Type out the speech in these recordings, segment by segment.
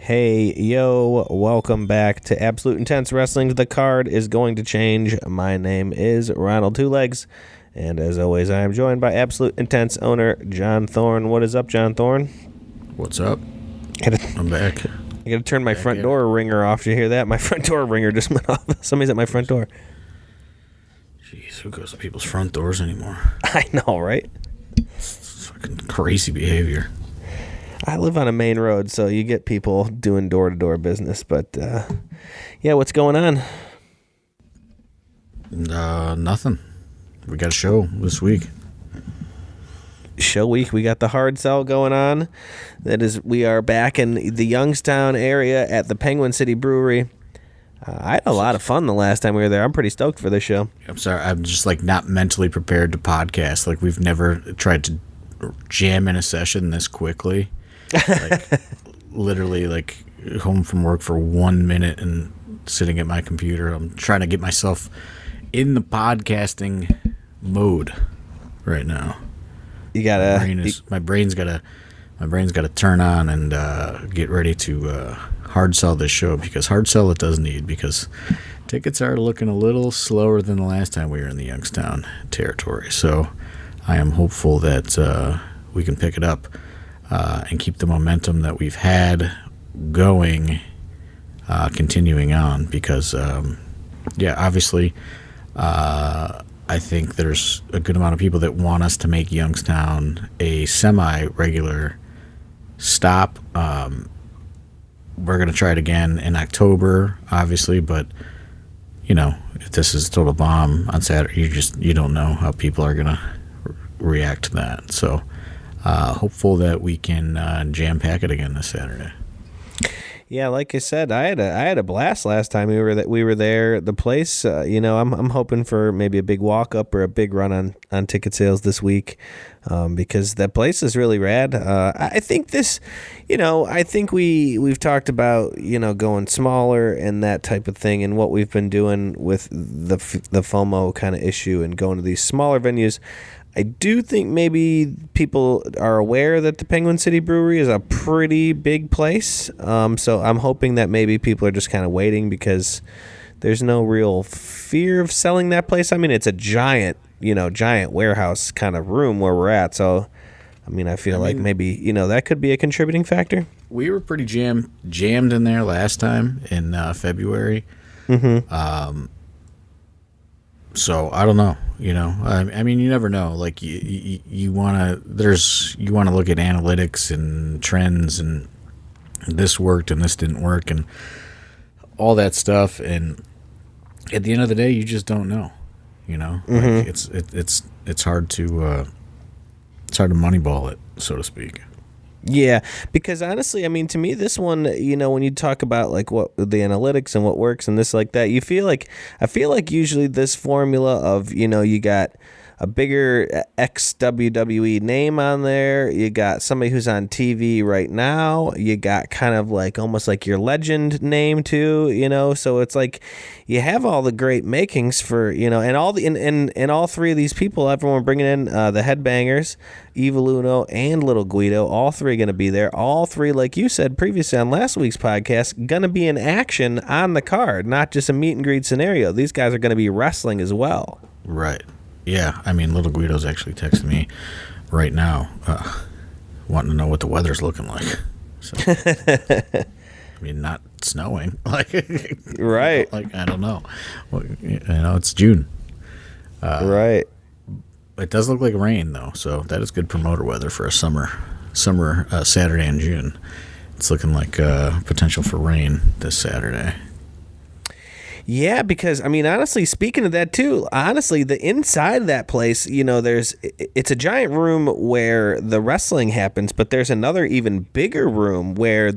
Hey, yo, welcome back to Absolute Intense Wrestling. The card is going to change. My name is Ronald Two Legs, and as always, I am joined by Absolute Intense owner John Thorne. What is up, John Thorne? What's up? I'm back. I gotta turn my front door ringer off. Did you hear that? My front door ringer just went off. Somebody's at my front door. Jeez, who goes to people's front doors anymore? I know, right? It's fucking crazy behavior. I live on a main road, so you get people doing door-to-door business. But, yeah, what's going on? Nothing. We got a show this week. Show week. We got the hard sell going on. That is, we are back in the Youngstown area at the Penguin City Brewery. I had a lot of fun the last time we were there. I'm pretty stoked for this show. I'm sorry. I'm just, not mentally prepared to podcast. We've never tried to jam in a session this quickly. Literally, home from work for 1 minute and sitting at my computer. I'm trying to get myself in the podcasting mode right now. You gotta. My brain's gotta turn on and get ready to hard sell this show, because hard sell it does need, because tickets are looking a little slower than the last time we were in the Youngstown territory. So I am hopeful that we can pick it up and keep the momentum that we've had going, continuing on, because obviously I think there's a good amount of people that want us to make Youngstown a semi-regular stop. We're going to try it again in October, obviously, but, if this is a total bomb on Saturday, you don't know how people are going to react to that. So hopeful that we can jam-pack it again this Saturday. Yeah, like I said, I had a blast last time we were there. The place, I'm hoping for maybe a big walk up or a big run on ticket sales this week, because that place is really rad. I think this, I think we've talked about going smaller and that type of thing, and what we've been doing with the FOMO kind of issue and going to these smaller venues. I do think maybe people are aware that the Penguin City Brewery is a pretty big place. So I'm hoping that maybe people are just kind of waiting, because there's no real fear of selling that place. I mean, it's a giant warehouse kind of room where we're at. So, I feel like maybe, that could be a contributing factor. We were pretty jammed in there last time in February. Mm-hmm. So I don't know, you never know. You want to look at analytics and trends, and this worked and this didn't work and all that stuff. And at the end of the day, you just don't know, Mm-hmm. it's hard to moneyball it, so to speak. Yeah, because honestly, to me, this one, when you talk about what the analytics and what works and this like that, I feel like usually this formula of, you got a bigger ex-WWE name on there, you got somebody who's on TV right now, you got kind of almost like your legend name too, so it's you have all the great makings for, and all the and all three of these people, everyone bringing in the Headbangers, Evil Uno and Little Guido, all three going to be there. All three, like you said previously on last week's podcast, going to be in action on the card, not just a meet and greet scenario. These guys are going to be wrestling as well. Right. Yeah, Little Guido's actually texting me right now, wanting to know what the weather's looking like. So, not snowing. Right. I don't know. Well, it's June. Right. It does look like rain, though, so that is good promoter weather for a summer Saturday in June. It's looking like potential for rain this Saturday. Yeah, because honestly, speaking of that too, the inside of that place, it's a giant room where the wrestling happens, but there's another even bigger room where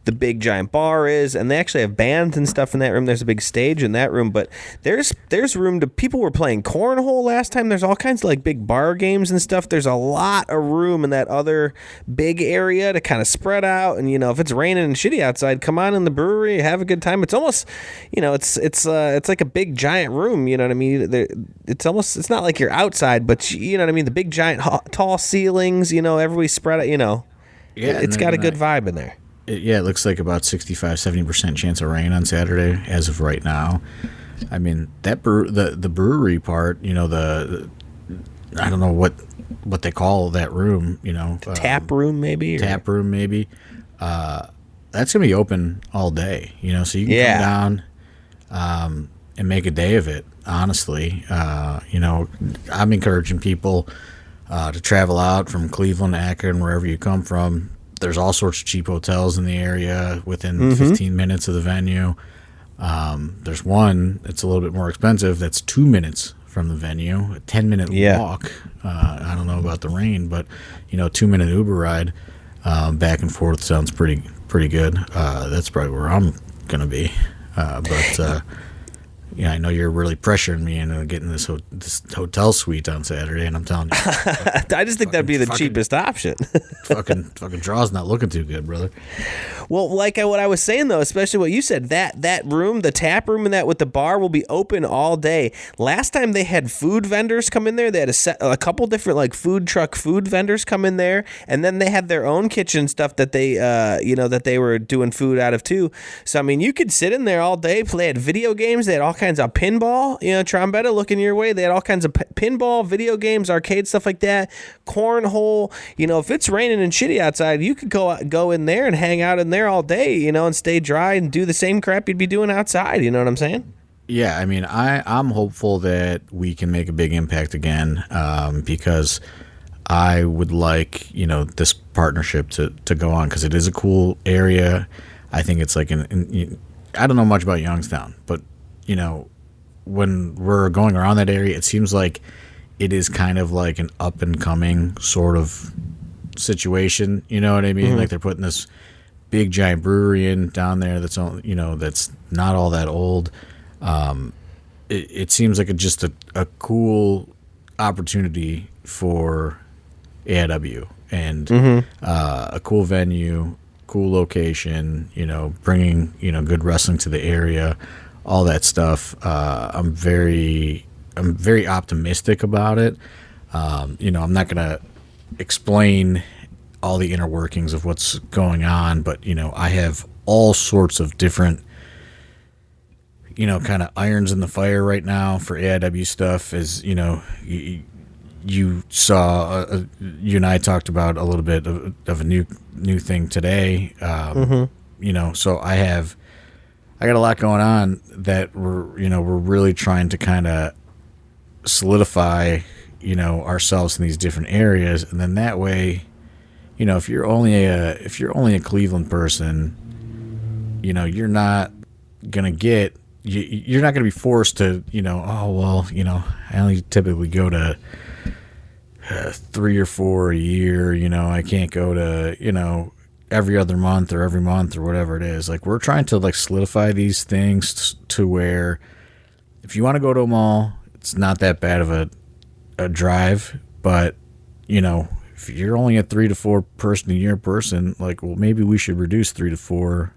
the big giant bar is, and they actually have bands and stuff in that room. There's a big stage in that room, but there's room to, people were playing cornhole last time. There's all kinds of big bar games and stuff. There's a lot of room in that other big area to kind of spread out, and if it's raining and shitty outside, come on in the brewery, have a good time. It's almost, it's like a big giant room, you know what I mean? It's not like you're outside, but you know what I mean? The big giant tall ceilings, everybody spread out, Yeah, it's got a good vibe in there. It looks like about 65-70% chance of rain on Saturday as of right now. I mean, that the brewery part, I don't know what they call that room, Tap room maybe? Tap room maybe. That's going to be open all day, so you can come down and make a day of it, honestly. I'm encouraging people to travel out from Cleveland, Akron, wherever you come from. There's all sorts of cheap hotels in the area within 15 minutes of the venue. There's one that's a little bit more expensive that's 2 minutes from the venue, a 10-minute walk. I don't know about the rain, but 2-minute Uber ride back and forth sounds pretty good. That's probably where I'm gonna be. I know you're really pressuring me into getting this hotel suite on Saturday, and I'm telling you, I just think that'd be the cheapest option. fucking draw's not looking too good, brother. Well, what I was saying though, especially what you said, that room, the tap room, and that with the bar will be open all day. Last time they had food vendors come in there. They had a couple different like food truck food vendors come in there, and then they had their own kitchen stuff that they that they were doing food out of too. So I mean, you could sit in there all day. They had video games. They had all kinds of pinball. Trombetta looking your way. They had all kinds of pinball, video games, arcade stuff like that. Cornhole. If it's raining and shitty outside, you could go in there and hang out in there all day, and stay dry and do the same crap you'd be doing outside. You know what I'm saying? Yeah, I mean, I'm hopeful that we can make a big impact again, because I would like, this partnership to go on, because it is a cool area. I think it's like I don't know much about Youngstown, but when we're going around that area, it seems like it is kind of like an up and coming sort of situation. You know what I mean? Mm-hmm. Like they're putting this big giant brewery in down there that's that's not all that old. It seems like just a cool opportunity for AIW and a cool venue, cool location, bringing bringing, wrestling to the area, all that stuff. I'm very optimistic about it. I'm not going to explain all the inner workings of what's going on, but, I have all sorts of different, kind of irons in the fire right now for AIW stuff. As, you saw, you and I talked about a little bit of a new thing today. So I got a lot going on that we're really trying to kind of solidify, ourselves in these different areas. And then that way, if you're only a Cleveland person, you're not going to get, you're not going to be forced to, I only typically go to 3 or 4 a year, I can't go to, every other month or every month or whatever it is. Like, we're trying to like solidify these things to where if you want to go to a mall, it's not that bad of a drive, but if you're only a 3 to 4 person a year person, like, well, maybe we should reduce 3 to 4,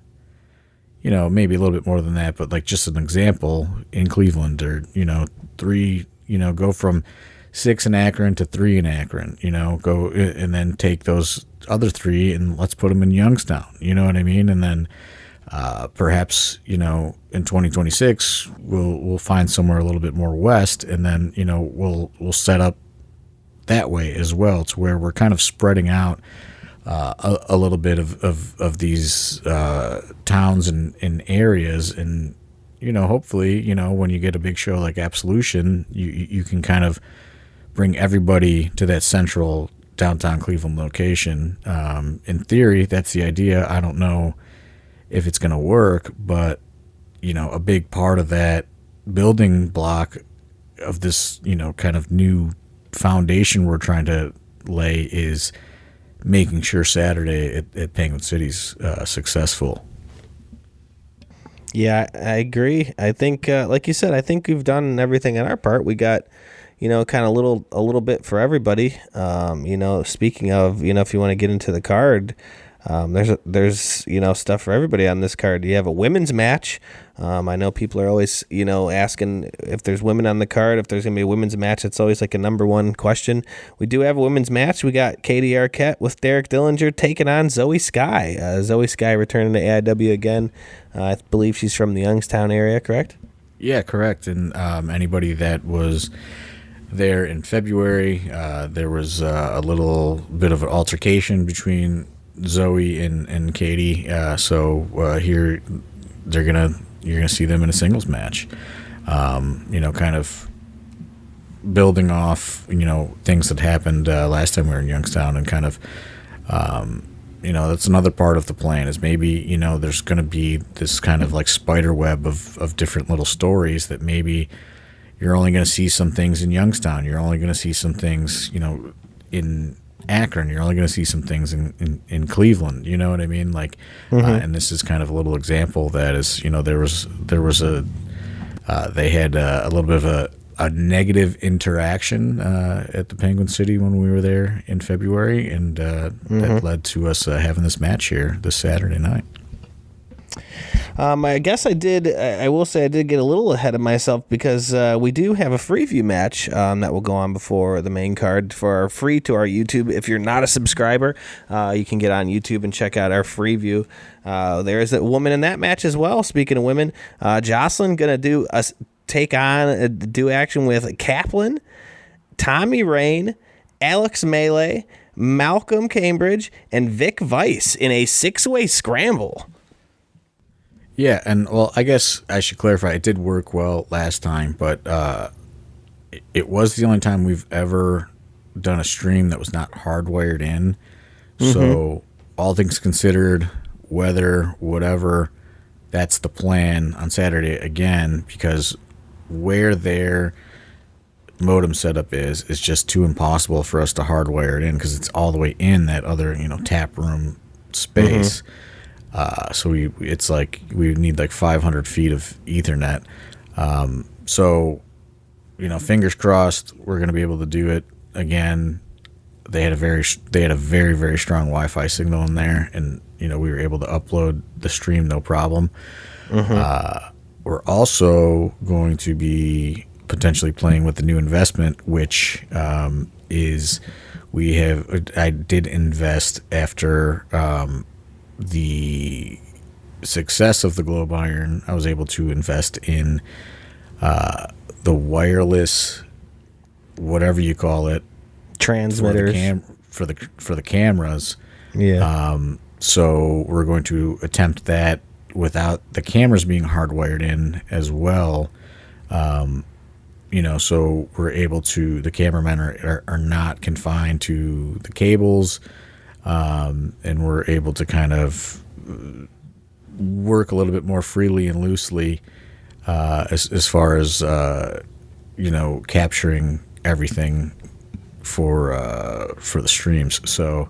maybe a little bit more than that, but like just an example in Cleveland, or 3, go from 6 in Akron to 3 in Akron, go and then take those other 3 and let's put them in Youngstown, you know what I mean? And then perhaps in 2026 we'll find somewhere a little bit more west, and then we'll set up that way as well, to where we're kind of spreading out a little bit of these towns and areas, and hopefully when you get a big show like Absolution, you can kind of bring everybody to that central downtown Cleveland location. In theory, that's the idea. I don't know if it's going to work, but a big part of that building block of this kind of new foundation we're trying to lay is making sure Saturday at Penguin City's successful. Yeah, I agree. I think, like you said, I think we've done everything on our part. We got, kind of a little bit for everybody. Speaking of, if you want to get into the card, There's stuff for everybody on this card. You have a women's match. I know people are always asking if there's women on the card, if there's gonna be a women's match. It's always like a number one question. We do have a women's match. We got Katie Arquette with Derek Dillinger taking on Zoe Sky. Zoe Sky returning to AIW again. I believe she's from the Youngstown area, correct? Yeah, correct. And anybody that was there in February, there was a little bit of an altercation between Zoe and Katie. So here you're gonna see them in a singles match. Kind of building off things that happened last time we were in Youngstown, and kind of that's another part of the plan is maybe there's going to be this kind of like spider web of different little stories that maybe you're only going to see some things in Youngstown, you're only going to see some things in Akron, you're only going to see some things in Cleveland, you know what I mean, like and this is kind of a little example that is there was a they had a little bit of a negative interaction at the Penguin City when we were there in February, and that led to us having this match here this Saturday night. I guess I will say I did get a little ahead of myself because we do have a free view match that will go on before the main card for free to our YouTube. If you're not a subscriber, you can get on YouTube and check out our free view. There is a woman in that match as well. Speaking of women, Jocelyn going to take on do action with Kaplan, Tommy Rain, Alex Melee, Malcolm Cambridge, and Vic Weiss in a 6-way scramble. Yeah, and well, I guess I should clarify, it did work well last time, but it was the only time we've ever done a stream that was not hardwired in. So all things considered, weather, whatever, that's the plan on Saturday again, because where their modem setup is just too impossible for us to hardwire it in, because it's all the way in that other tap room space. So it's like we need like 500 feet of Ethernet. So fingers crossed we're going to be able to do it again. They had a very very strong Wi-Fi signal in there, and we were able to upload the stream no problem. We're also going to be potentially playing with the new investment, which is I did invest after the success of the Globe Iron. I was able to invest in the wireless, whatever you call it, transmitters for the cameras. Yeah. So we're going to attempt that without the cameras being hardwired in as well. So we're able to, the cameramen are not confined to the cables, and we're able to kind of work a little bit more freely and loosely as far as capturing everything for the streams. So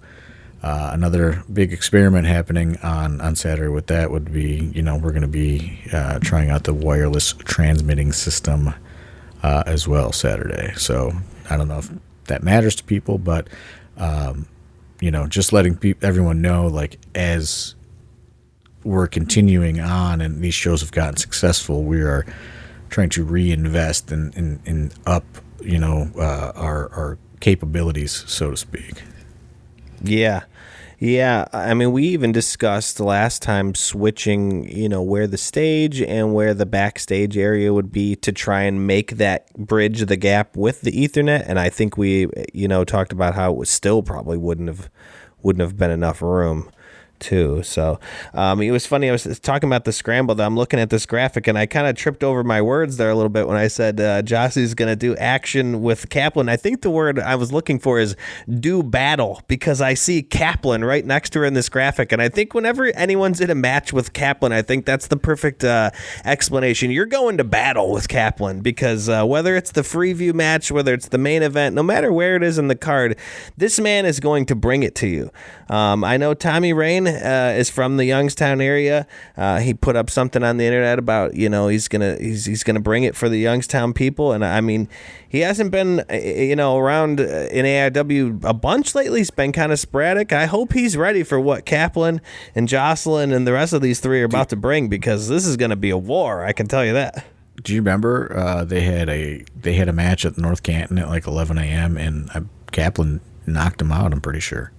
another big experiment happening on Saturday with that would be, we're going to be trying out the wireless transmitting system as well Saturday. So I don't know if that matters to people, but just letting everyone know, like, as we're continuing on and these shows have gotten successful, we are trying to reinvest and up our capabilities, so to speak. Yeah, I mean, we even discussed last time switching, where the stage and where the backstage area would be to try and make that bridge the gap with the Ethernet. And I think we, talked about how it was still probably wouldn't have been enough room too. So it was funny. I was talking about the scramble. I'm looking at this graphic, and I kind of tripped over my words there a little bit when I said Jossie's going to do action with Kaplan. I think the word I was looking for is do battle, because I see Kaplan right next to her in this graphic, and I think whenever anyone's in a match with Kaplan, I think that's the perfect explanation. You're going to battle with Kaplan, because whether it's the free view match, whether it's the main event, no matter where it is in the card, this man is going to bring it to you. I know Tommy Rain is from the Youngstown area. He put up something on the internet about, he's gonna bring it for the Youngstown people. And I mean, he hasn't been, around in AIW a bunch lately. He's been kind of sporadic. I hope he's ready for what Kaplan and Jocelyn and the rest of these three are about to bring, because this is going to be a war. I can tell you that. Do you remember they had a match at North Canton at like 11 a.m. and Kaplan knocked him out, I'm pretty sure.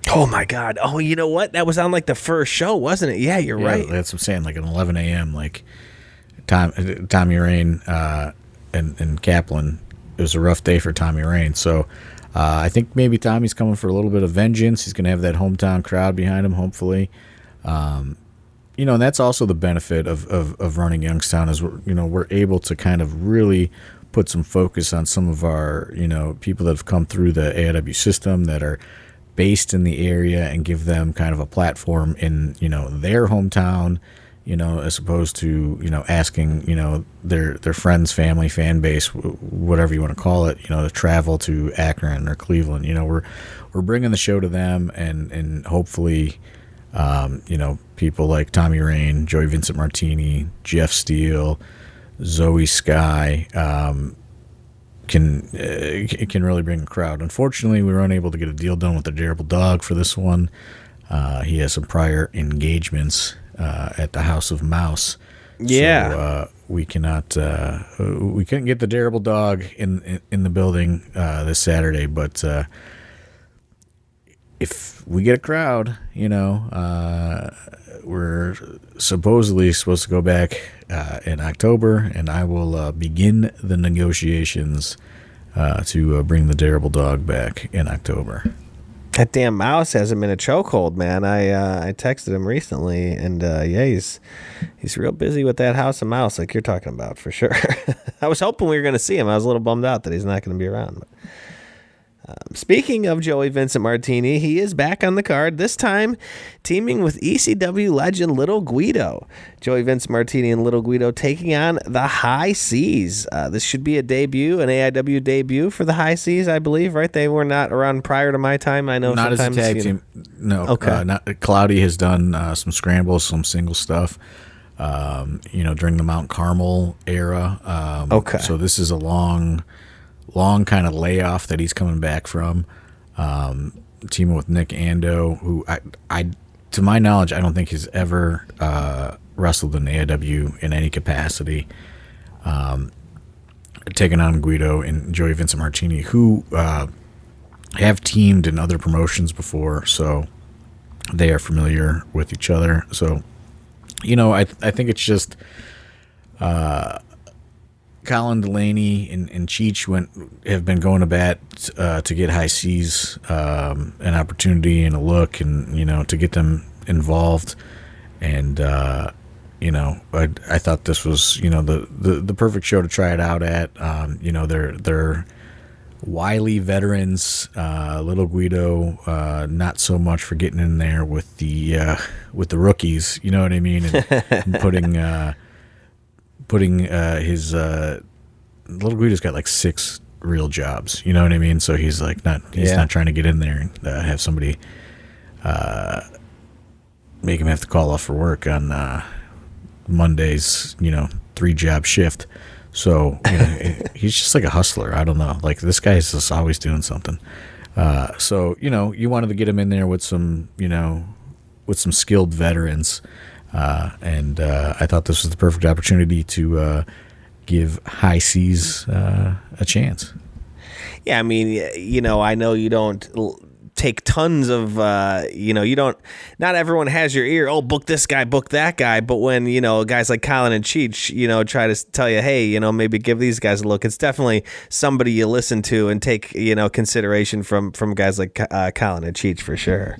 Oh my God! Oh, you know what? That was on like the first show, wasn't it? Yeah, you're right. That's what I'm saying. Like at 11 a.m. Like Tommy Rain and Kaplan. It was a rough day for Tommy Rain. So I think maybe Tommy's coming for a little bit of vengeance. He's going to have that hometown crowd behind him, hopefully. And that's also the benefit of running Youngstown is we're able to kind of really put some focus on some of our people that have come through the AIW system that are based in the area and give them kind of a platform in their hometown, as opposed to asking their friends, family, fan base, whatever you want to call it, to travel to Akron or Cleveland. We're bringing the show to them, and hopefully. People like Tommy Rain, Joey Vincent Martini, Jeff Steele, Zoe Sky can really bring a crowd. Unfortunately, we were unable to get a deal done with the Terrible Dog for this one. He has some prior engagements at the House of Mouse. Yeah. So we cannot. We couldn't get the Terrible Dog in the building this Saturday, but. If we get a crowd, we're supposedly supposed to go back in October, and I will begin the negotiations to bring the Terrible Dog back in October. That damn mouse has him in a chokehold, man. I texted him recently, and he's real busy with that House of Mouse, like you're talking about, for sure. I was hoping we were going to see him. I was a little bummed out that he's not going to be around, but. Speaking of Joey Vincent Martini, he is back on the card, this time teaming with ECW legend Little Guido. Joey Vincent Martini and Little Guido taking on the High Seas. This should be a debut, an AIW debut for the High Seas, I believe, right? They were not around prior to my time. I know not sometimes, as a tag team. No. Okay. Cloudy has done some scrambles, some single stuff. During the Mount Carmel era. Okay. So this is a long kind of layoff that he's coming back from. Teaming with Nick Ando, who I to my knowledge, I don't think he's ever wrestled in AIW in any capacity. Taking on Guido and Joey Vincent Martini, who have teamed in other promotions before, so they are familiar with each other. So, I think it's just Colin Delaney and Cheech have been going to bat to get High Seas an opportunity and a look, and to get them involved. And I thought this was the perfect show to try it out at. They're wily veterans. Little Guido, not so much for getting in there with the rookies. You know what I mean? And putting his Little Guido's got like 6 real jobs, you know what I mean? So he's like not trying to get in there and have somebody make him have to call off for work on Monday's 3-job shift. So he's just like a hustler. I don't know, like this guy's just always doing something. So you wanted to get him in there with some skilled veterans. And I thought this was the perfect opportunity to give High Seas a chance. Yeah, I mean, I know you don't take tons of, you don't, not everyone has your ear, oh, book this guy, book that guy. But when, guys like Colin and Cheech, try to tell you, hey, maybe give these guys a look, it's definitely somebody you listen to and take, consideration from guys like Colin and Cheech for sure.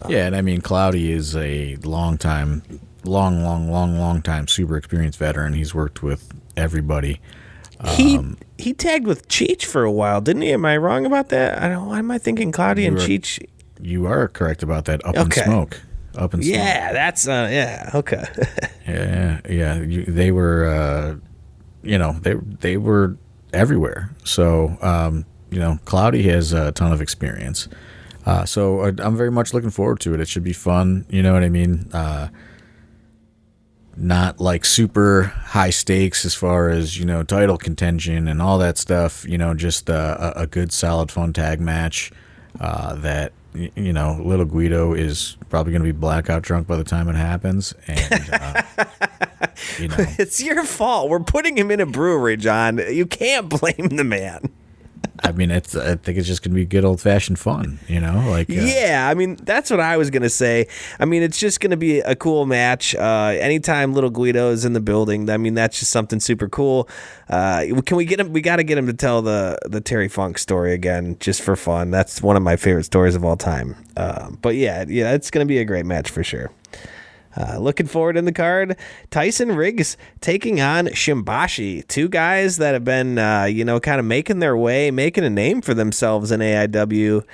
Yeah, and I mean, Cloudy is a long time super experienced veteran. He's worked with everybody. He tagged with Cheech for a while, didn't he? Am I wrong about that? Why am I thinking Cloudy and Cheech? You are correct about that. Up in Smoke. Yeah, that's okay. yeah. They were, they were everywhere. So, Cloudy has a ton of experience. So I'm very much looking forward to it. It should be fun. You know what I mean? Not like super high stakes as far as, title contention and all that stuff. Just a good, solid, fun tag match that, Little Guido is probably going to be blackout drunk by the time it happens. And, It's your fault. We're putting him in a brewery, John. You can't blame the man. I mean, I think it's just going to be good old-fashioned fun, Yeah, I mean, that's what I was going to say. I mean, it's just going to be a cool match. Anytime Little Guido is in the building, I mean, that's just something super cool. Can we get him? We got to get him to tell the Terry Funk story again, just for fun. That's one of my favorite stories of all time. But yeah, it's going to be a great match for sure. Looking forward in the card, Tyson Riggs taking on Shimbashi, two guys that have been, kind of making their way, making a name for themselves in AIW,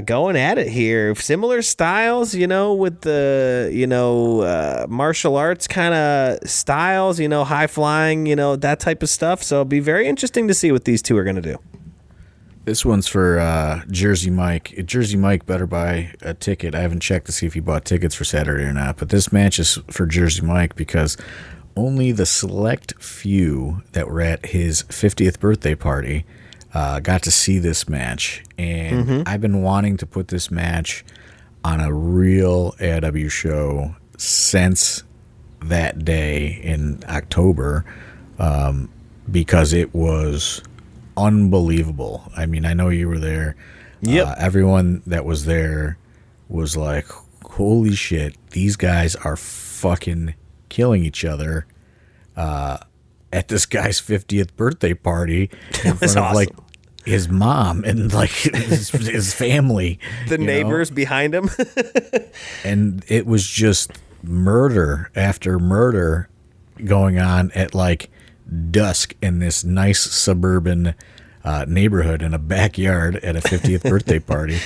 going at it here. Similar styles, with the, martial arts kind of styles, high flying, that type of stuff. So it'll be very interesting to see what these two are going to do. This one's for Jersey Mike. Jersey Mike better buy a ticket. I haven't checked to see if he bought tickets for Saturday or not, but this match is for Jersey Mike because only the select few that were at his 50th birthday party got to see this match. And I've been wanting to put this match on a real AIW show since that day in October because it was unbelievable. I mean, I know you were there. Yep. Everyone that was there was like, holy shit, these guys are fucking killing each other at this guy's 50th birthday party in front of like his mom and like his family. The neighbors behind him. And it was just murder after murder going on at like dusk in this nice suburban neighborhood in a backyard at a 50th birthday party.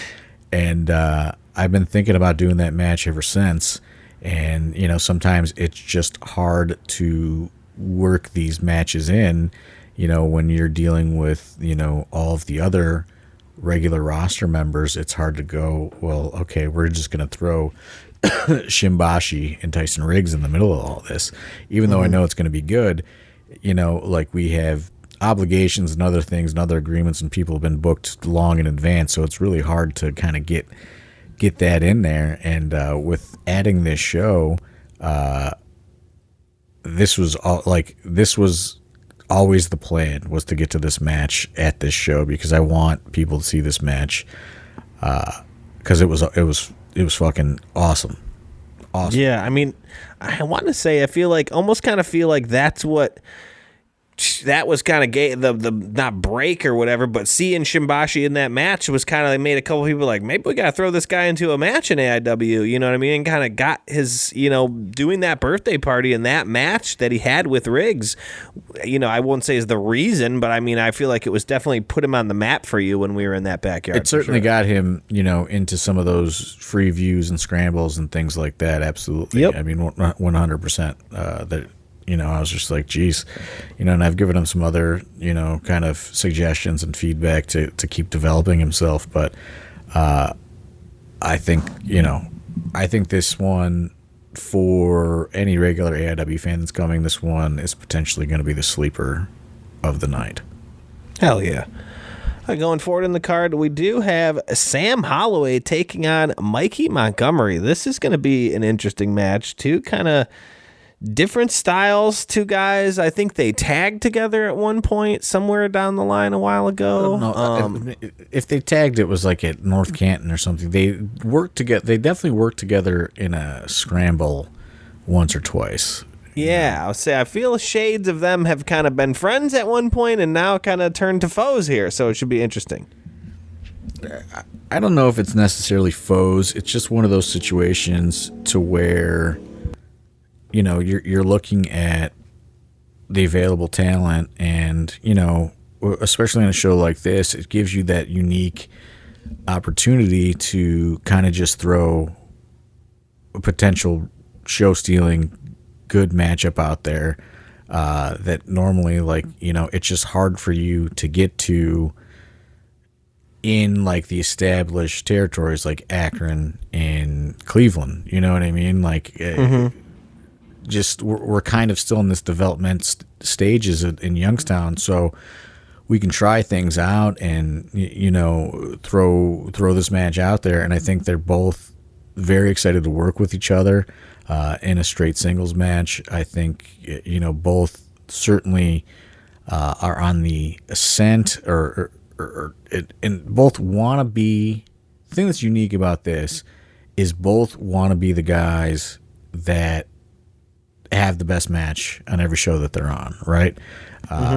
And I've been thinking about doing that match ever since. And, sometimes it's just hard to work these matches in, when you're dealing with, all of the other regular roster members. It's hard to go, well, okay, we're just going to throw Shimbashi and Tyson Riggs in the middle of all this, even though I know it's going to be good. Like we have obligations and other things and other agreements, and people have been booked long in advance, so it's really hard to kind of get that in there. And with adding this show, this was always the plan, was to get to this match at this show because I want people to see this match because it was fucking awesome. Yeah, I mean, I want to say almost kind of feel like that's what that was kind of the not break or whatever, but seeing Shimbashi in that match was kind of made a couple people like, maybe we got to throw this guy into a match in AIW, you know what I mean? And kind of got his, doing that birthday party in that match that he had with Riggs, I won't say is the reason, but I mean, I feel like it was definitely put him on the map for you when we were in that backyard. It certainly got him, into some of those free views and scrambles and things like that. Absolutely. Yep. I mean, 100% that. I was just like, geez, and I've given him some other, kind of suggestions and feedback to keep developing himself. But I think this one, for any regular AIW fan that's coming, this one is potentially going to be the sleeper of the night. Hell yeah. Going forward in the card, we do have Sam Holloway taking on Mikey Montgomery. This is going to be an interesting match. Two kind of different styles, two guys. I think they tagged together at one point somewhere down the line a while ago. No, if they tagged, it was like at North Canton or something. They worked together. They definitely worked together in a scramble once or twice. Yeah, I'll say I feel shades of them have kind of been friends at one point and now kind of turned to foes here, so it should be interesting. I don't know if it's necessarily foes. It's just one of those situations to where you're looking at the available talent, and especially on a show like this, it gives you that unique opportunity to kind of just throw a potential show stealing good matchup out there that normally, it's just hard for you to get to in like the established territories like Akron and Cleveland. You know what I mean? Like, just we're kind of still in this development stages in Youngstown, so we can try things out and throw this match out there. And I think they're both very excited to work with each other in a straight singles match. I think both certainly are on the ascent, and both want to be. The thing that's unique about this is both want to be the guys that have the best match on every show that they're on, right?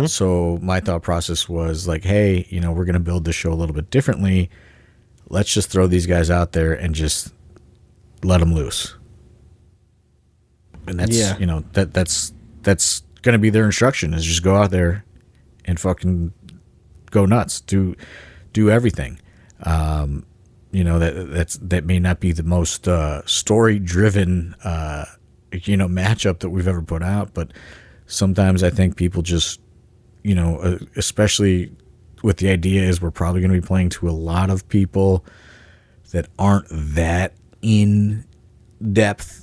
So my thought process was like, hey, we're going to build this show a little bit differently. Let's just throw these guys out there and just let them loose. And that's that's going to be their instruction, is just go out there and fucking go nuts, do everything. That may not be the most story driven matchup that we've ever put out, but sometimes I think people just, especially with the idea is we're probably going to be playing to a lot of people that aren't that in depth,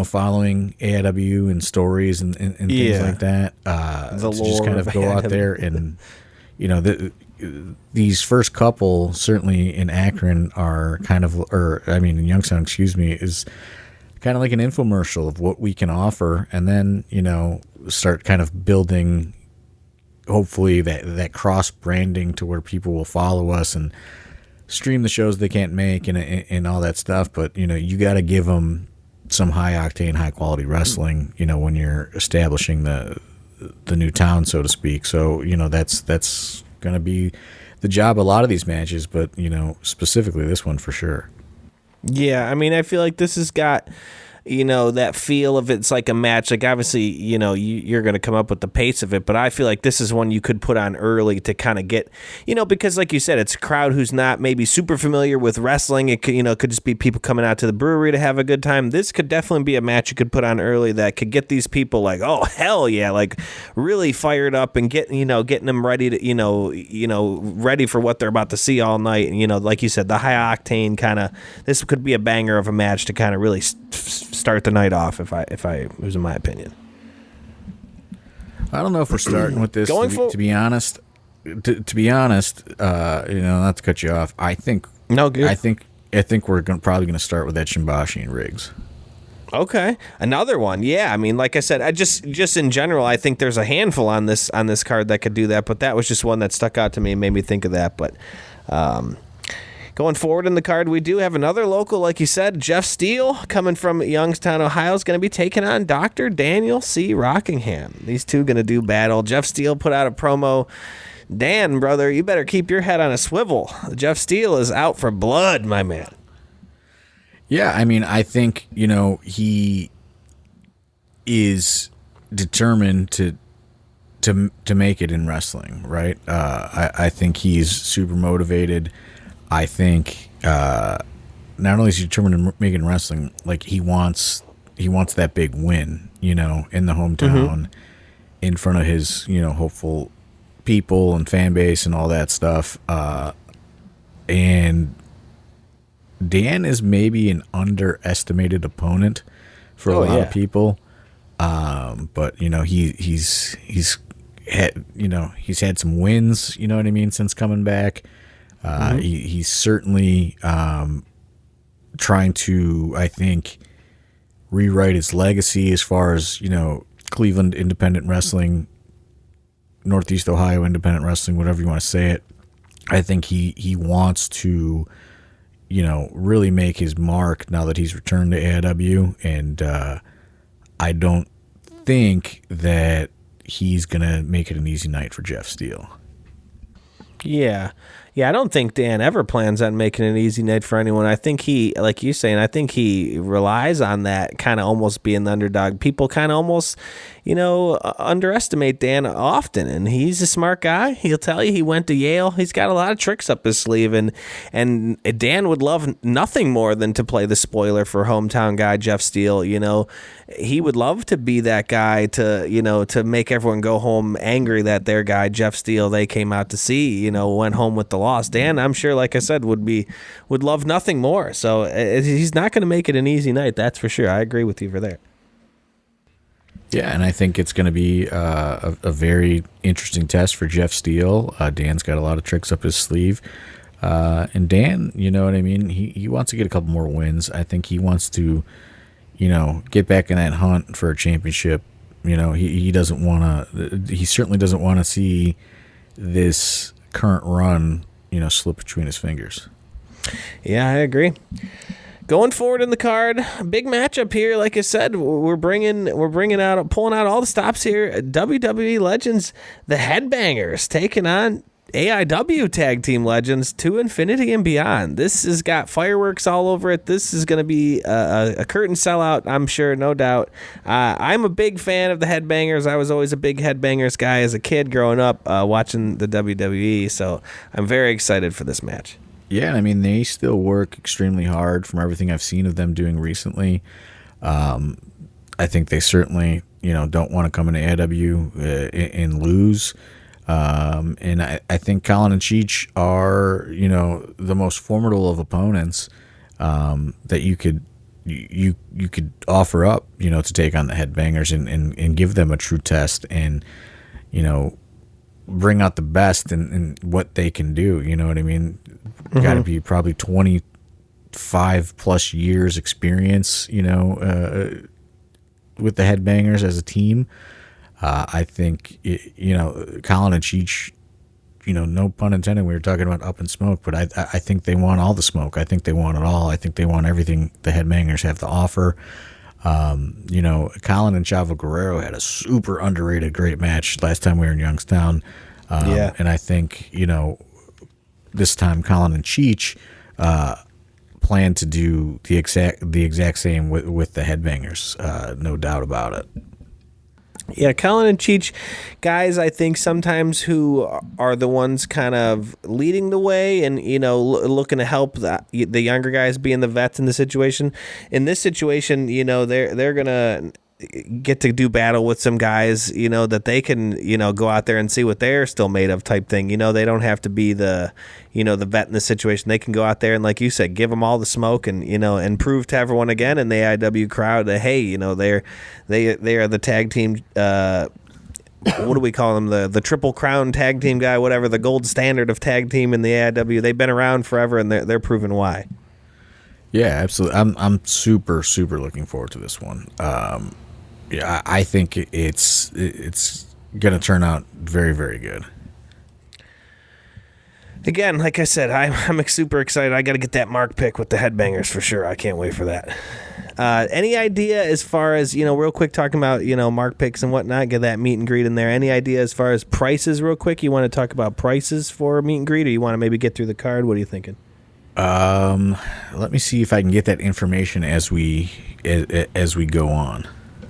following AIW and stories and things like that. To just kind of go out there and, these first couple, certainly in Akron, are kind of, in Youngstown, is kind of like an infomercial of what we can offer, and then start kind of building, hopefully that cross branding to where people will follow us and stream the shows they can't make and all that stuff. But you got to give them some high octane, high quality wrestling when you're establishing the new town, so to speak. So that's going to be the job of a lot of these matches, but specifically this one for sure. Yeah, I feel like this has got, that feel of it's like a match. Like, obviously, you're going to come up with the pace of it, but I feel like this is one you could put on early to kind of get, because like you said, it's a crowd who's not maybe super familiar with wrestling. It could, could just be people coming out to the brewery to have a good time. This could definitely be a match you could put on early that could get these people like, oh, hell yeah, like really fired up and getting them ready to, ready for what they're about to see all night. And, like you said, the high octane kind of, this could be a banger of a match to kind of really start the night off, if it was in my opinion. I don't know if we're starting with this. To be honest, not to cut you off. I think good. I think we're probably going to start with that Shimbashi and Riggs. Okay, another one. Yeah, like I said, I just in general, I think there's a handful on this card that could do that, but that was just one that stuck out to me and made me think of that. But going forward in the card, we do have another local, like you said, Jeff Steele, coming from Youngstown, Ohio, is going to be taking on Dr. Daniel C. Rockingham. These two going to do battle. Jeff Steele put out a promo. Dan, brother, you better keep your head on a swivel. Jeff Steele is out for blood, my man. Yeah, I think, he is determined to make it in wrestling, right? I think he's super motivated. I think not only is he determined to make it in wrestling, like he wants that big win, in the hometown, in front of his, hopeful people and fan base and all that stuff. And Dan is maybe an underestimated opponent for a lot of people. But he's had some wins, since coming back. He's certainly trying to, I think, rewrite his legacy as far as, Cleveland independent wrestling, Northeast Ohio independent wrestling, whatever you want to say it. I think he wants to, really make his mark now that he's returned to AIW. And I don't think that he's going to make it an easy night for Jeff Steele. Yeah. Yeah, I don't think Dan ever plans on making an easy night for anyone. I think he, like you saying, I think he relies on that kind of almost being the underdog. People kind of almost, underestimate Dan often, and he's a smart guy. He'll tell you he went to Yale. He's got a lot of tricks up his sleeve, and Dan would love nothing more than to play the spoiler for hometown guy Jeff Steele. He would love to be that guy to make everyone go home angry that their guy Jeff Steele they came out to see, went home with the loss. Dan, I'm sure, like I said, would love nothing more. So he's not going to make it an easy night. That's for sure. I agree with you for that. Yeah, and I think it's going to be a very interesting test for Jeff Steele. Dan's got a lot of tricks up his sleeve. And Dan, you know what I mean? He wants to get a couple more wins. I think he wants to, get back in that hunt for a championship. He doesn't want to. He certainly doesn't want to see this current run, slip between his fingers. Yeah, I agree. Going forward in the card, big matchup here. Like I said, we're pulling out all the stops here. WWE Legends, the Headbangers, taking on AIW Tag Team Legends to Infinity and Beyond. This has got fireworks all over it. This is going to be a curtain sellout, I'm sure, no doubt. I'm a big fan of the Headbangers. I was always a big Headbangers guy as a kid growing up watching the WWE, so I'm very excited for this match. Yeah, I mean, they still work extremely hard from everything I've seen of them doing recently. I think they certainly, don't want to come into AIW and lose. And I think Colin and Cheech are, the most formidable of opponents that you could offer up, to take on the Headbangers and give them a true test and, bring out the best in what they can do. You know what I mean? Mm-hmm. Got to be probably 25 plus years experience, with the Headbangers as a team. I think, Colin and Cheech, no pun intended, we were talking about Up in Smoke, but I think they want all the smoke. I think they want it all. I think they want everything the Headbangers have to offer. Colin and Chavo Guerrero had a super underrated great match last time we were in Youngstown. And I think, this time Colin and Cheech plan to do the exact same with the Headbangers, no doubt about it. Yeah, Colin and Cheech, guys, I think sometimes who are the ones kind of leading the way and, looking to help the younger guys being the vets in the situation. In this situation, they're going to get to do battle with some guys, that they can, go out there and see what they're still made of type thing. They don't have to be the vet in the situation. They can go out there and, like you said, give them all the smoke and, and prove to everyone again in the AIW crowd that, hey, they are the tag team, what do we call them? The Triple Crown tag team guy, whatever, the gold standard of tag team in the AIW. They've been around forever and they're proving why. Yeah, absolutely. I'm super, super looking forward to this one. Yeah, I think it's going to turn out very, very good. Again, like I said, I'm super excited. I got to get that Mark pick with the Headbangers for sure. I can't wait for that. Any idea as far as, real quick talking about, Mark picks and whatnot, get that meet and greet in there. Any idea as far as prices real quick? You want to talk about prices for meet and greet, or you want to maybe get through the card? What are you thinking? Let me see if I can get that information as we go on.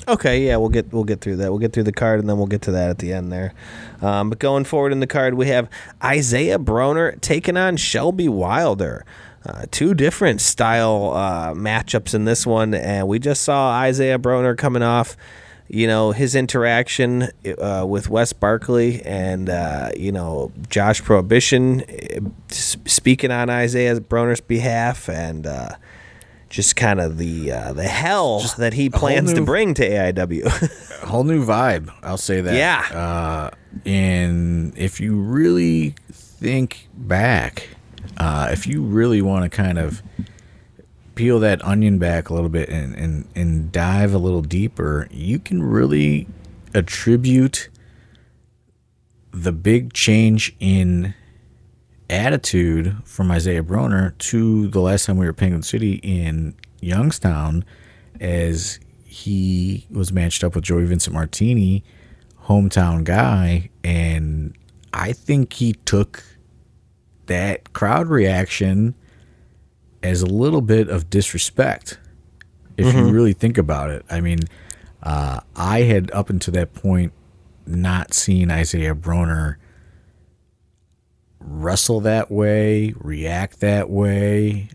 Okay, yeah, we'll get through that. We'll get through the card, and then we'll get to that at the end there. But going forward in the card, we have Isaiah Broner taking on Shelby Wilder. Two different style matchups in this one, and we just saw Isaiah Broner coming off, his interaction with Wes Barkley and, Josh Prohibition speaking on Isaiah Broner's behalf and just kind of the hell just that he plans to bring to AIW. A whole new vibe, I'll say that. Yeah. And if you really think back, if you really want to kind of peel that onion back a little bit and dive a little deeper, you can really attribute the big change in attitude from Isaiah Broner to the last time we were Penguin City in Youngstown, as he was matched up with Joey Vincent Martini, hometown guy, and I think he took that crowd reaction as a little bit of disrespect, if you really think about it. I mean, I had up until that point not seen Isaiah Broner wrestle that way, react that way.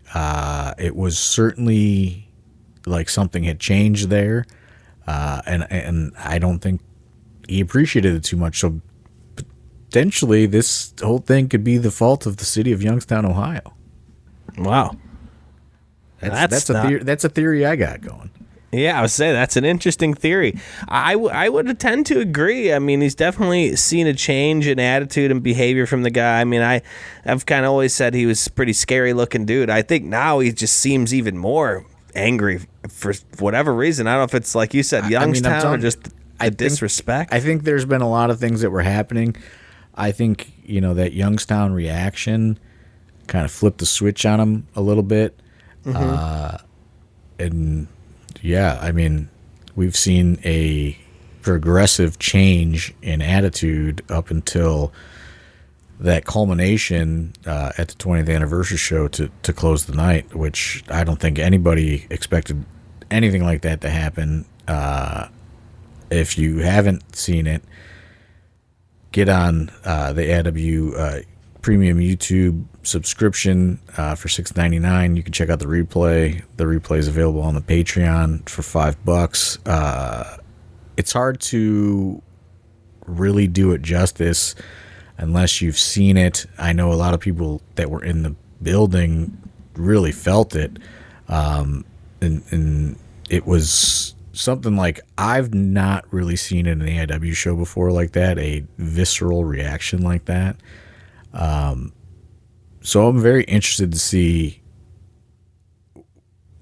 It was certainly like something had changed there, and I don't think he appreciated it too much. So potentially this whole thing could be the fault of the city of Youngstown, Ohio. Wow. That's a theory I got going. Yeah, I would say that's an interesting theory. I would tend to agree. I mean, he's definitely seen a change in attitude and behavior from the guy. I mean, I've kind of always said he was a pretty scary looking dude. I think now he just seems even more angry for whatever reason. I don't know if it's like you said, Youngstown, or just disrespect. I think there's been a lot of things that were happening. I think, that Youngstown reaction kind of flipped the switch on him a little bit. And yeah, I mean, we've seen a progressive change in attitude up until that culmination at the 20th anniversary show to close the night, which I don't think anybody expected anything like that to happen. If you haven't seen it, get on the AW premium YouTube subscription for $6.99. You can check out the replay. The replay is available on the Patreon for $5. It's hard to really do it justice unless you've seen it. I know a lot of people that were in the building really felt it, and it was something like I've not really seen in an AIW show before like that, a visceral reaction like that. So I'm very interested to see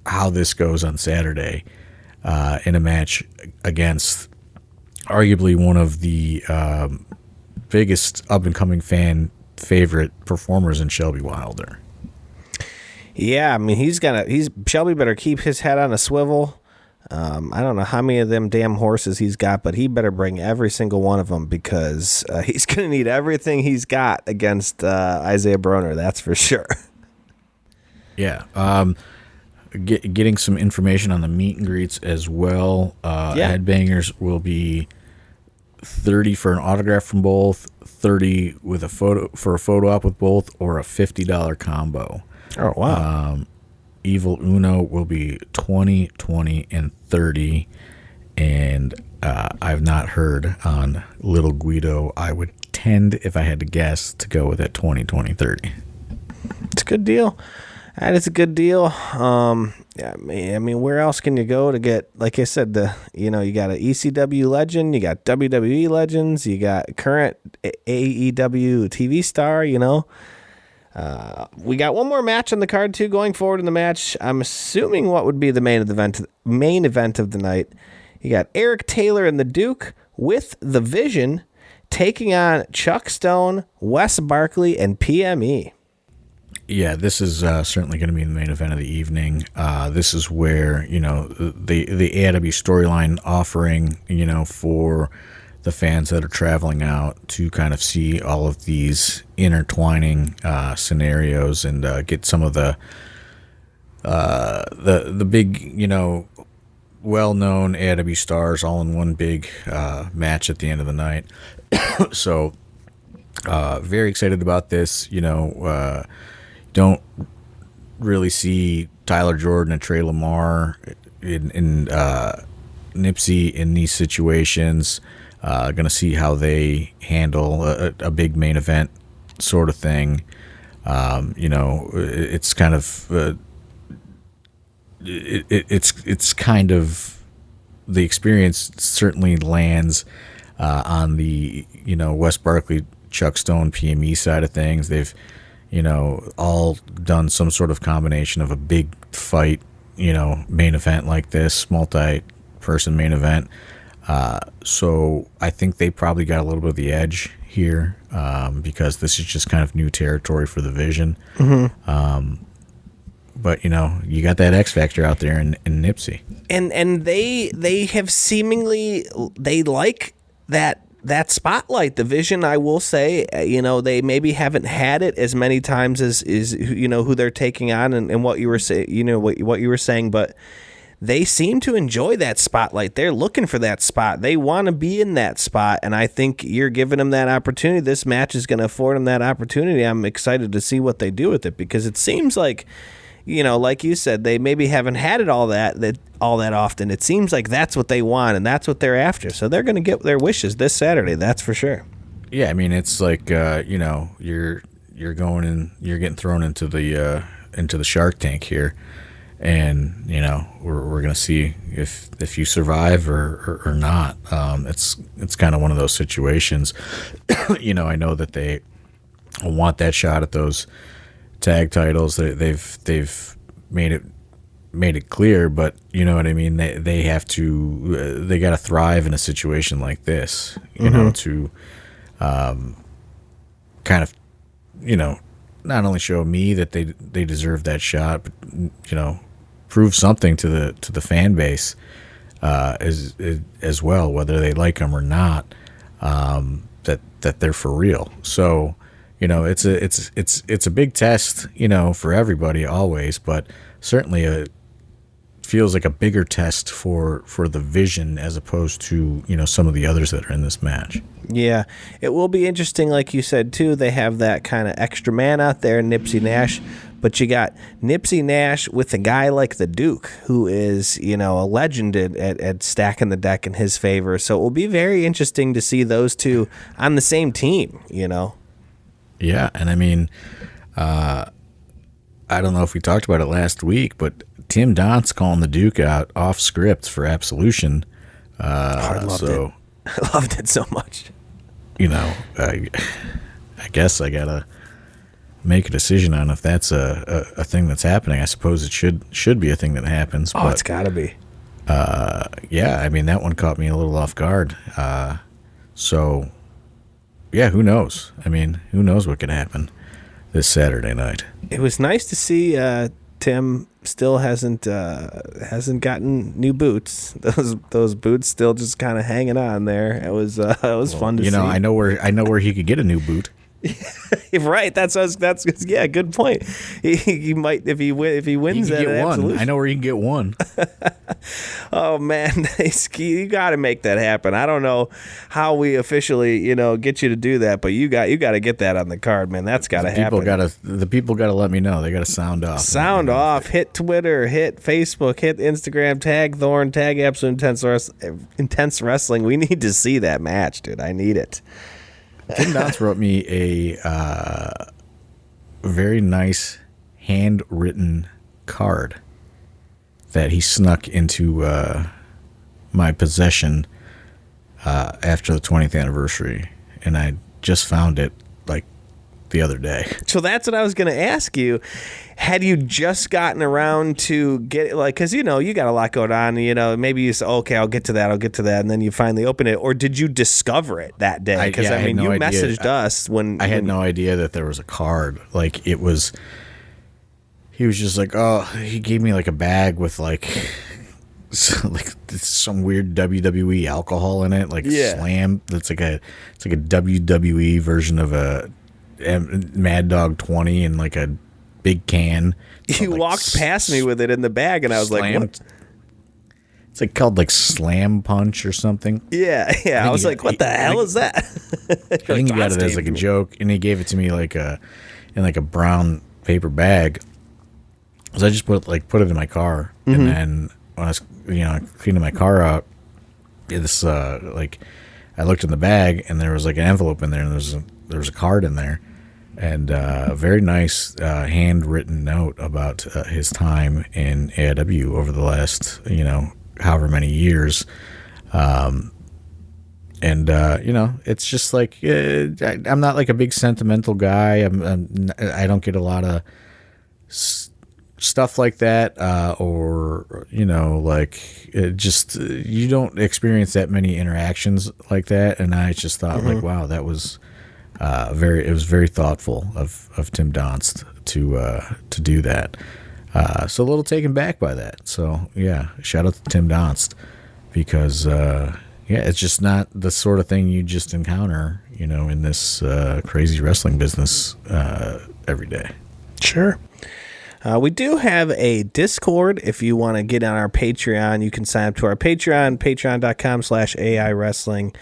how this goes on Saturday in a match against arguably one of the biggest up-and-coming fan favorite performers in Shelby Wilder. Yeah, I mean, Shelby better keep his head on a swivel. I don't know how many of them damn horses he's got, but he better bring every single one of them because he's going to need everything he's got against Isaiah Broner, that's for sure. Yeah. Getting some information on the meet and greets as well. Headbangers will be $30 for an autograph from both, $30 with a photo op with both, or a $50 combo. Oh, wow. Evil Uno will be 20, 20, and 30. And I've not heard on Little Guido. I would tend, if I had to guess, to go with that 20, 20, 30. It's a good deal. That is a good deal. Yeah, I mean, where else can you go to get, like I said, you got an ECW legend, you got WWE legends, you got current AEW TV star, We got one more match on the card too. Going forward in the match, I'm assuming what would be the main event of the night. You got Eric Taylor and the Duke with the Vision taking on Chuck Stone, Wes Barkley, and PME. Yeah, this is certainly going to be the main event of the evening. This is where the AIW storyline offering for the fans that are traveling out to kind of see all of these intertwining scenarios and get some of the big, well-known AIW stars all in one big match at the end of the night. So very excited about this. Don't really see Tyler Jordan and Trey Lamar in Nipsey in these situations. Going to see how they handle a big main event sort of thing. It's kind of it's kind of the experience certainly lands on the Wes Barkley, Chuck Stone, PME side of things. They've all done some sort of combination of a big fight, main event like this, multi-person main event. So I think they probably got a little bit of the edge here because this is just kind of new territory for the Vision. Mm-hmm. But you got that X Factor out there in Nipsey, and they have seemingly they like that spotlight. The Vision, I will say, they maybe haven't had it as many times as who they're taking on and what you were saying, what you were saying, but they seem to enjoy that spotlight. They're looking for that spot. They want to be in that spot, and I think you're giving them that opportunity. This match is going to afford them that opportunity. I'm excited to see what they do with it because it seems like, like you said, they maybe haven't had it all that often. It seems like that's what they want and that's what they're after. So they're going to get their wishes this Saturday. That's for sure. Yeah, I mean, it's like you're going in, you're getting thrown into the Shark Tank here, and we're gonna see if you survive or not. It's kind of one of those situations. I know that they want that shot at those tag titles. They've made it clear, but you know what I mean. They have to they got to thrive in a situation like this, to kind of not only show me that they deserve that shot, but prove something to the fan base as well, whether they like them or not, that they're for real. So it's a big test for everybody always, but certainly feels like a bigger test for the Vision as opposed to some of the others that are in this match. Yeah, it will be interesting, like you said too. They have that kind of extra man out there, Nipsey Nash, but you got Nipsey Nash with a guy like the Duke, who is a legend at stacking the deck in his favor. So it will be very interesting to see those two on the same team. Yeah, and I mean, I don't know if we talked about it last week, but Tim Donst calling the Duke out off script for Absolution. I loved it. I loved it so much. I guess I gotta make a decision on if that's a thing that's happening. I suppose it should be a thing that happens. Oh, it's gotta be. Yeah, I mean, that one caught me a little off guard. So, yeah, who knows? I mean, who knows what could happen this Saturday night? It was nice to see Tim still hasn't gotten new boots. Those boots still just kind of hanging on there. It was fun to see. I know where he could get a new boot. Right. That's yeah. Good point. He might if he wins that. Get one. I know where you can get one. Oh man, you got to make that happen. I don't know how we officially get you to do that, but you got to get that on the card, man. That's got to happen. The people got to let me know. They got to sound off. Sound off. Hit Twitter. Hit Facebook. Hit Instagram. Tag Thorn. Tag Absolute Intense Wrestling. We need to see that match, dude. I need it. Tim Donst wrote me a very nice handwritten card that he snuck into my possession after the 20th anniversary, and I just found it like the other day. So that's what I was going to ask you. Had you just gotten around to get it, because you got a lot going on, maybe you say, okay, I'll get to that, and then you finally open it, or did you discover it that day? Because you messaged us when I had no idea that there was a card. Like he was just like, oh, he gave me like a bag with like some weird WWE alcohol in it, like Slam. It's like a WWE version of a Mad Dog 20 and like a big can. You walked past me with it in the bag, and I was like, "What?" It's like called like Slam Punch or something. Yeah. I was like, "What the hell is that?" I think he got it as like a joke, and he gave it to me like in a brown paper bag. So I just put it in my car, and then when I was cleaning my car out, I looked in the bag, and there was like an envelope in there, and there was a card in there. And a very nice handwritten note about his time in AIW over the last, however many years. It's just like I'm not like a big sentimental guy. I don't get a lot of stuff like that, or you don't experience that many interactions like that. And I just thought like, wow, that was. It was very thoughtful of Tim Donst to do that. So a little taken back by that. So yeah, shout out to Tim Donst, because it's just not the sort of thing you just encounter, in this crazy wrestling business every day. Sure. We do have a Discord. If you want to get on our Patreon, you can sign up to our Patreon, patreon.com/AI Wrestling.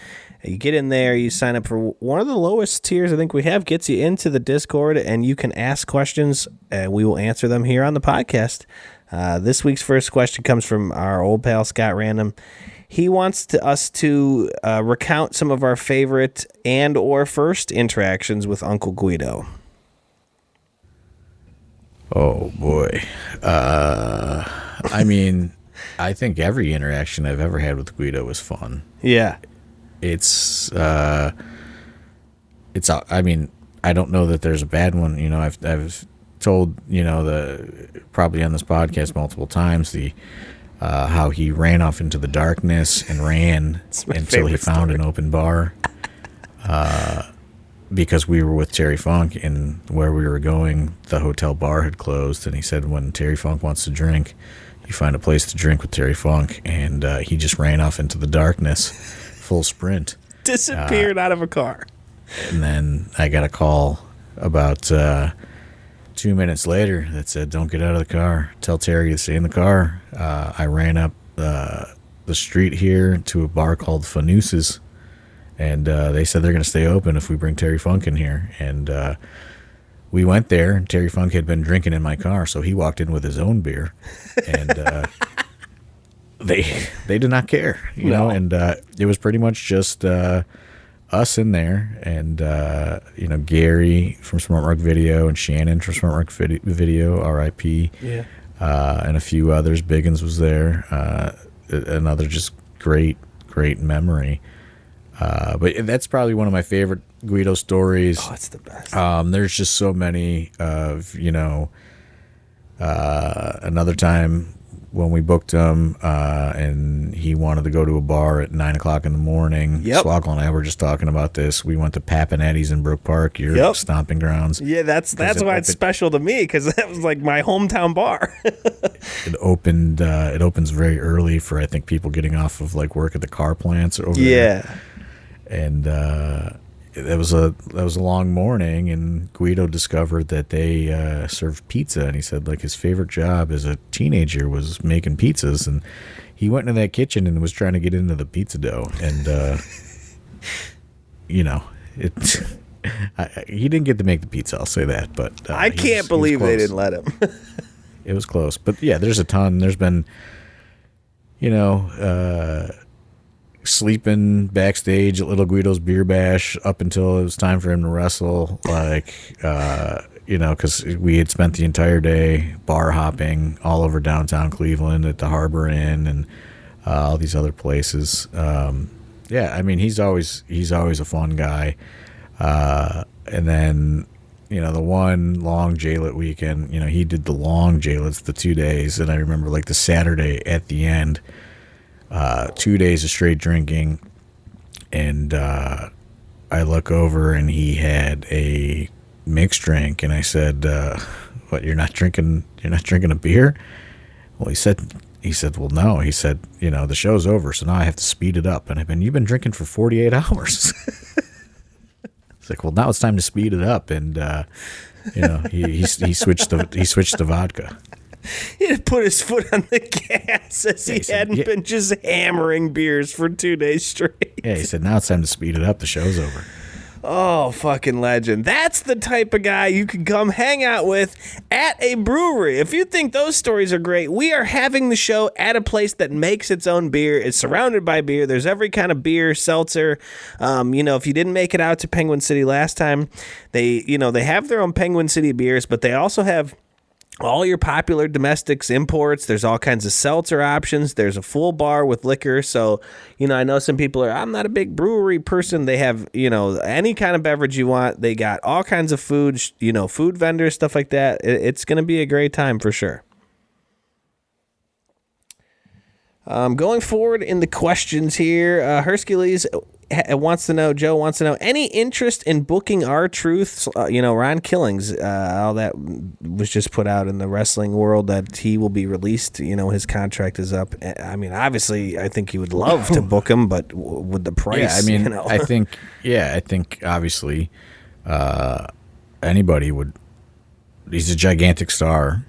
You get in there, you sign up for one of the lowest tiers I think we have, gets you into the Discord, and you can ask questions, and we will answer them here on the podcast. This week's first question comes from our old pal, Scott Random. He wants us to recount some of our favorite and or first interactions with Uncle Guido. Oh, boy. I mean, I think every interaction I've ever had with Guido was fun. Yeah. I mean, I don't know that there's a bad one. You know, I've told, probably on this podcast multiple times, how he ran off into the darkness and ran until he found an open bar. Because we were with Terry Funk, and where we were going, the hotel bar had closed, and he said when Terry Funk wants to drink, you find a place to drink with Terry Funk, and he just ran off into the darkness, full sprint. Disappeared out of a car. And then I got a call about 2 minutes later that said, don't get out of the car. Tell Terry to stay in the car. I ran up the street here to a bar called Fanoose's, and they said they're going to stay open if we bring Terry Funk in here. And we went there, and Terry Funk had been drinking in my car, so he walked in with his own beer. And they did not care, you know, and it was pretty much just us in there, and Gary from Smart Mark Video and Shannon from Smart Mark Video, R.I.P. Yeah. And a few others. Biggins was there. Another just great memory. But that's probably one of my favorite Guido stories. Oh, it's the best. There's just so many of, another time when we booked him, and he wanted to go to a bar at 9 o'clock in the morning. Yep. Swoggle and I were just talking about this. We went to Papinetti's in Brook Park, your stomping grounds. Yeah, that's why it's special to me, because that was like my hometown bar. It opens very early for, I think, people getting off of like work at the car plants over there. Yeah. And it was a long morning, and Guido discovered that they served pizza, and he said like his favorite job as a teenager was making pizzas, and he went into that kitchen and was trying to get into the pizza dough, and he didn't get to make the pizza, I'll say that, but I can't believe they didn't let him. It was close, but yeah, there's a ton. There's been, sleeping backstage at Little Guido's Beer Bash up until it was time for him to wrestle, because we had spent the entire day bar hopping all over downtown Cleveland at the Harbor Inn and all these other places. I mean, he's always a fun guy. And then, the one long J-Lit weekend, he did the long J-Lits, the 2 days, and I remember like the Saturday at the end, 2 days of straight drinking, and I look over and he had a mixed drink, and I said, "What? You're not drinking a beer?" Well, he said, "Well, no." He said, "The show's over, so now I have to speed it up." And you've been drinking for 48 hours. It's like, well, now it's time to speed it up, and he switched to vodka. He had put his foot on the gas as he hadn't been just hammering beers for 2 days straight. Yeah, he said, now it's time to speed it up. The show's over. Oh, fucking legend. That's the type of guy you can come hang out with at a brewery. If you think those stories are great, we are having the show at a place that makes its own beer. It's surrounded by beer. There's every kind of beer, seltzer. If you didn't make it out to Penguin City last time, they have their own Penguin City beers, but they also have all your popular domestics, imports. There's all kinds of seltzer options. There's a full bar with liquor. So, I know some people I'm not a big brewery person. They have, any kind of beverage you want. They got all kinds of food, food vendors, stuff like that. It's going to be a great time for sure. Going forward in the questions here, Hercules wants to know, Joe wants to know, any interest in booking R-Truth, Ron Killings, all that was just put out in the wrestling world that he will be released, his contract is up. I mean, obviously, I think he would love to book him, but with the price, I think obviously anybody would, he's a gigantic star,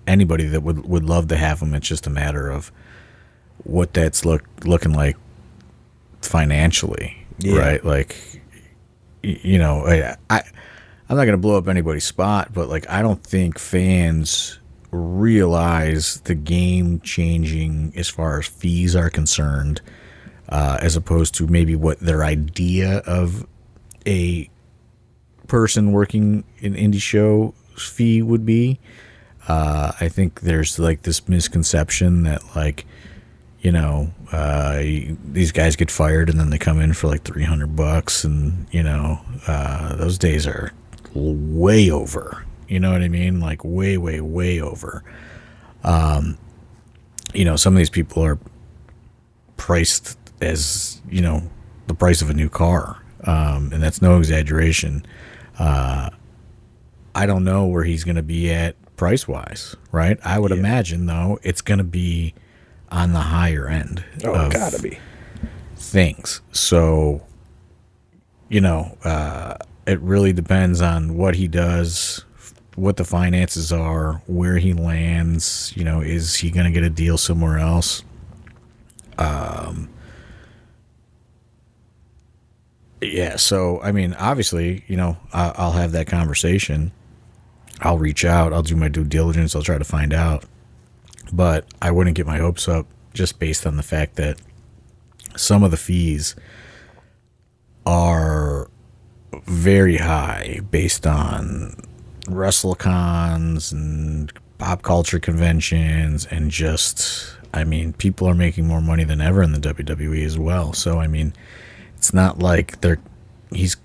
anybody that would love to have him. It's just a matter of what that's looking like financially, right? Like, I'm not going to blow up anybody's spot, but like, I don't think fans realize the game changing as far as fees are concerned, as opposed to maybe what their idea of a person working an indie show fee would be. I think there's like this misconception that like, you know, these guys get fired and then they come in for like $300, and you know, those days are way over. You know what I mean? Like way, way, way over. You know, some of these people are priced as, you know, the price of a new car, and that's no exaggeration. I don't know where he's going to be at price wise, right? I would imagine though it's going to be on the higher end. Oh, gotta be things. So, you know, it really depends on what he does, what the finances are, where he lands. You know, is he going to get a deal somewhere else? Yeah. So, I mean, obviously, you know, I'll have that conversation. I'll reach out. I'll do my due diligence. I'll try to find out. But I wouldn't get my hopes up just based on the fact that some of the fees are very high based on WrestleCons and pop culture conventions, and just, I mean, people are making more money than ever in the WWE as well. So, I mean, it's not like he's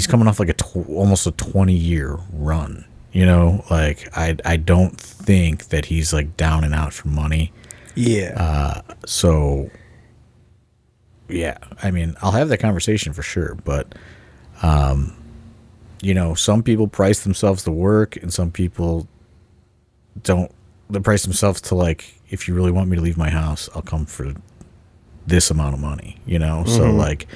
coming off like almost a 20-year run. You know, like I don't think that he's like down and out for money. Yeah. So yeah, I mean, I'll have that conversation for sure, but you know, some people price themselves to work, and some people don't. They price themselves to like, if you really want me to leave my house, I'll come for this amount of money. You know, so like,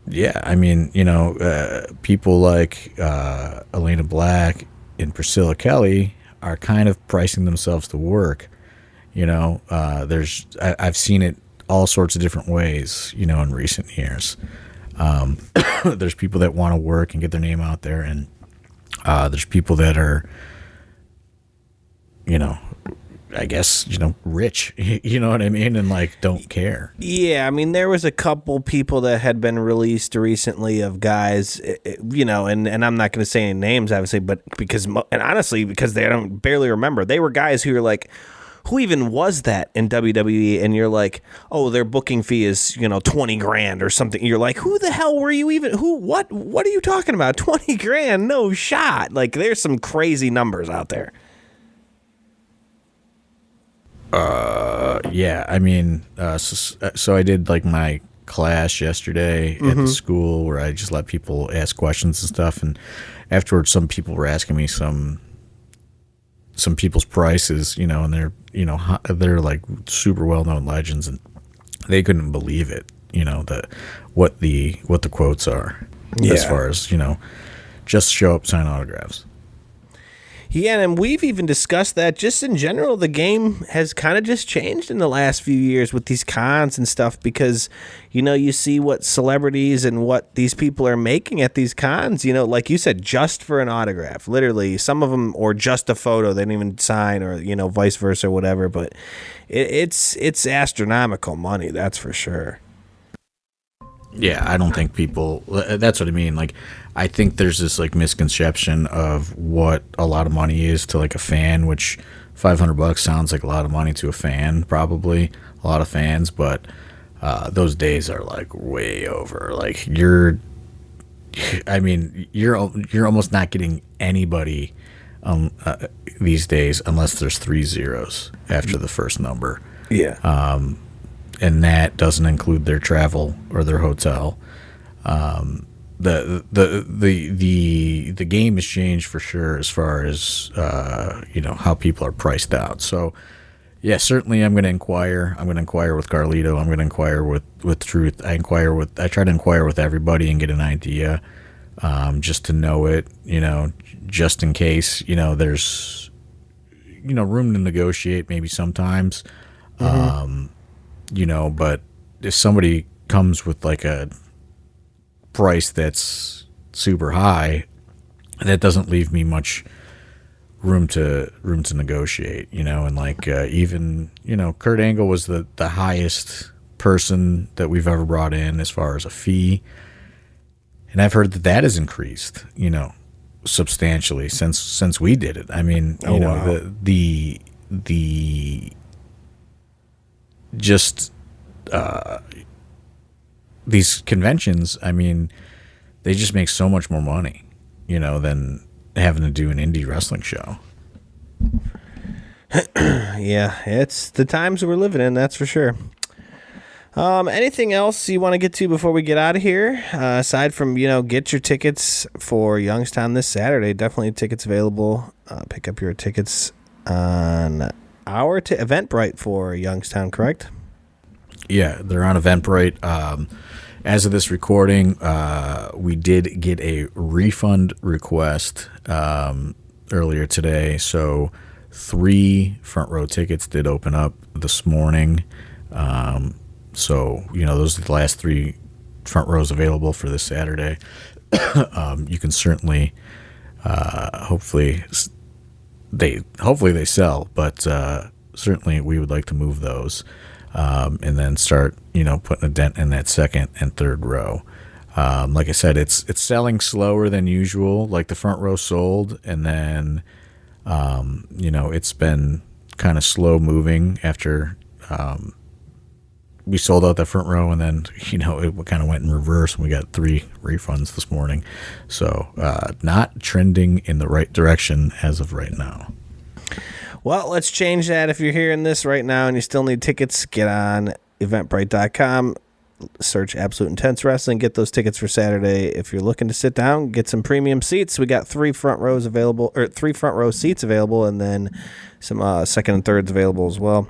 yeah, I mean, you know, people like Elena Black and Priscilla Kelly are kind of pricing themselves to work. You know, I've seen it all sorts of different ways, you know, in recent years. There's people that want to work and get their name out there, and there's people that are, you know, I guess, you know, rich, you know what I mean? And like, don't care. Yeah. I mean, there was a couple people that had been released recently of guys, you know, and I'm not going to say any names, obviously, but honestly, because they don't barely remember, they were guys who are like, who even was that in WWE? And you're like, oh, their booking fee is, you know, $20,000 or something. You're like, who the hell were you even? What are you talking about? $20,000? No shot. Like, there's some crazy numbers out there. Yeah, I mean, so I did like my class yesterday at the school where I just let people ask questions and stuff, and afterwards some people were asking me some people's prices, you know, and they're like super well-known legends, and they couldn't believe it, you know, what the quotes are, as far as, you know, just show up, sign autographs. Yeah, and we've even discussed that just in general. The game has kind of just changed in the last few years with these cons and stuff, because, you know, you see what celebrities and what these people are making at these cons, you know, like you said, just for an autograph, literally, some of them, or just a photo, they didn't even sign, or, you know, vice versa or whatever, but it's astronomical money, that's for sure. Yeah, I don't think people, that's what I mean. Like, I think there's this like misconception of what a lot of money is to like a fan, which $500 sounds like a lot of money to a fan, probably a lot of fans, but those days are like way over. Like you're almost not getting anybody these days unless there's 3 zeros after the first number. Yeah. And that doesn't include their travel or their hotel. The game has changed for sure as far as you know, how people are priced out. So yeah, certainly I'm going to inquire. I'm going to inquire with Carlito. I'm going to inquire with Truth. I try to inquire with everybody and get an idea, just to know it. You know, just in case, you know, there's, you know, room to negotiate maybe sometimes. You know, but if somebody comes with like a price that's super high, that doesn't leave me much room to negotiate, and like even Kurt Angle was the highest person that we've ever brought in as far as a fee, and I've heard that has increased substantially since we did it. I mean, wow. the just these conventions, I mean, they just make so much more money, than having to do an indie wrestling show. Yeah, it's the times we're living in, that's for sure. Anything else you want to get to before we get out of here? Aside from, get your tickets for Youngstown this Saturday. Definitely tickets available. Pick up your tickets on our Eventbrite for Youngstown, correct? Yeah, they're on Eventbrite. As of this recording, we did get a refund request earlier today. So 3 front row tickets did open up this morning. So, those are the last 3 front rows available for this Saturday. You can certainly, hopefully they sell, but certainly we would like to move those, and then start, putting a dent in that second and third row. Like I said, it's selling slower than usual. Like the front row sold, and then, it's been kind of slow moving after, we sold out the front row, and then, it kind of went in reverse, and we got 3 refunds this morning. So, not trending in the right direction as of right now. Well, let's change that. If you're hearing this right now and you still need tickets, get on eventbrite.com, search Absolute Intense Wrestling, get those tickets for Saturday. If you're looking to sit down, get some premium seats. We got 3 front row seats available, and then some second and thirds available as well.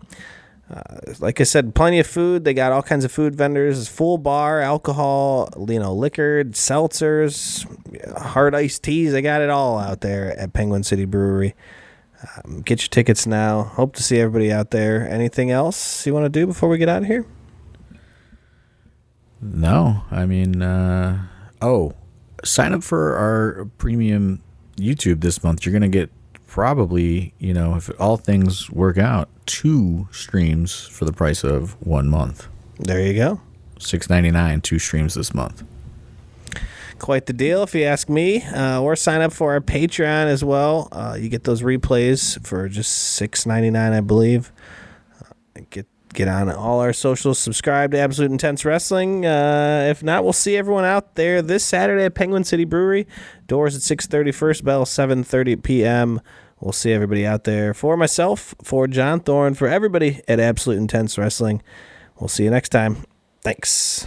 Like I said, plenty of food. They got all kinds of food vendors, full bar, alcohol, liquor, seltzers, hard iced teas. They got it all out there at Penguin City Brewery. Get your tickets now. Hope to see everybody out there. Anything else you want to do before we get out of here? No, I mean, sign up for our premium YouTube this month. You're going to get probably, if all things work out, 2 streams for the price of 1 month. There you go. $6.99, 2 streams this month. Quite the deal, if you ask me. Or sign up for our Patreon as well. You get those replays for just $6.99, I believe. Get on all our socials. Subscribe to Absolute Intense Wrestling. If not, we'll see everyone out there this Saturday at Penguin City Brewery. Doors at 6:30, first bell 7:30 p.m. We'll see everybody out there. For myself, for John Thorne, for everybody at Absolute Intense Wrestling. We'll see you next time. Thanks.